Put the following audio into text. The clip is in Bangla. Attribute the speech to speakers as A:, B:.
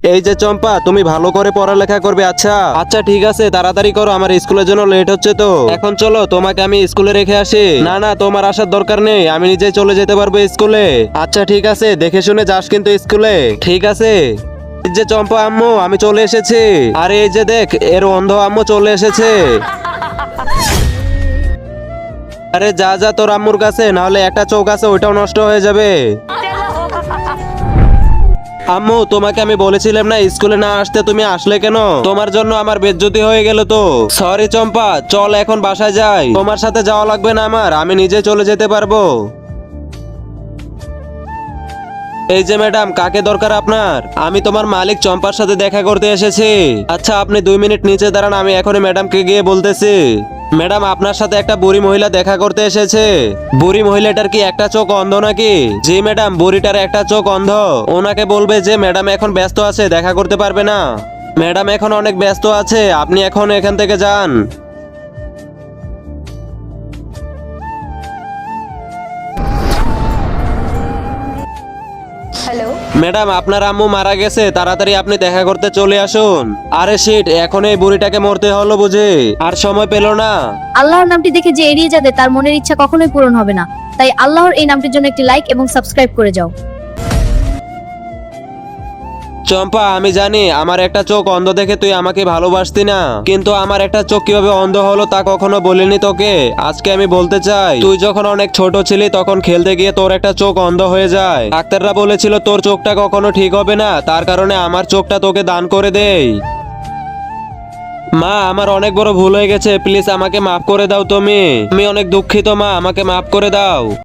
A: এই যে চম্পা, তুমি ভালো করে পড়ালেখা করবে। আচ্ছা আচ্ছা ঠিক আছে, তাড়াতাড়ি করো, আমার স্কুলের জন্য লেট হচ্ছে তো। এখন চলো, তোমাকে আমি স্কুলে রেখে আসি। না না, তোমার আসার দরকার নেই, আমি নিজেই চলে যেতে পারবো স্কুলে। আচ্ছা ঠিক আছে, দেখে শুনে যাস কিন্তু স্কুলে। ঠিক আছে। এই যে চম্পা আম্মু, আমি চলে এসেছি। আরে এই যে দেখ, এর অন্ধ আম্মু চলে এসেছে। আরে যা যা তোর আম্মুর কাছে, নাহলে একটা চোখ আছে ওইটাও নষ্ট হয়ে যাবে। আম্মু, তোমাকে আমি বলেছিলাম না স্কুলে না আসতে, তুমি আসলে কেন? তোমার জন্য আমার বেজ্জতি হয়ে গেল তো। সরি চম্পা, চল এখন বাসায় যাই। তোমার সাথে যাওয়া লাগবে না আমার, আমি নিজে চলে যেতে পারবো। এই যে ম্যাডাম, কাকে দরকার আপনার? আমি তোমার মালিক চম্পার সাথে দেখা করতে এসেছি। আচ্ছা আপনি 2 মিনিট নিচে দাঁড়ান, আমি এখনই ম্যাডামকে গিয়ে বলতেছি। ম্যাডাম, আপনার সাথে একটা বুড়ি মহিলা দেখা করতে এসেছে। বুড়ি মহিলাটার কি একটা চোখ অন্ধ নাকি? জি ম্যাডাম, বুড়িটার একটা চোখ অন্ধ। ওনাকে বলবে যে ম্যাডাম এখন ব্যস্ত আছে, দেখা করতে পারবে না। ম্যাডাম এখন অনেক ব্যস্ত আছে, আপনি এখন এখান থেকে যান।
B: হ্যালো।
A: ম্যাডাম, আপনার আম্মু মারা গেছে, তাড়াতাড়ি আপনি দেখা করতে চলে আসুন। আরে শিট, এখন এই বুড়িটাকে মরতে হলো বুঝি, আর সময় পেল না।
C: আল্লাহর নামটি দেখে যে এড়িয়ে যাবে তার মনের ইচ্ছা কখনোই পূরণ হবে না। তাই আল্লাহর এই নামটির জন্য একটি লাইক এবং সাবস্ক্রাইব করে যাও।
A: চম্পা, আমি জানি আমার একটা চোখ অন্ধ দেখে তুই আমাকে ভালোবাসতি না, কিন্তু আমার একটা চোখ কিভাবে অন্ধ হলো তা কখনো বলিনি তোকে। আজকে আমি বলতে চাই, তুই যখন অনেক ছোট ছিলি তখন খেলতে গিয়ে তোর একটা চোখ অন্ধ হয়ে যায়। ডাক্তাররা বলেছিল তোর চোখটা কখনো ঠিক হবে না, তার কারণে আমার চোখটা তোকে দান করে দেই। মা, আমার অনেক বড় ভুল হয়ে গেছে, প্লিজ আমাকে মাফ করে দাও তুমি। আমি অনেক দুঃখিত মা, আমাকে মাফ করে দাও।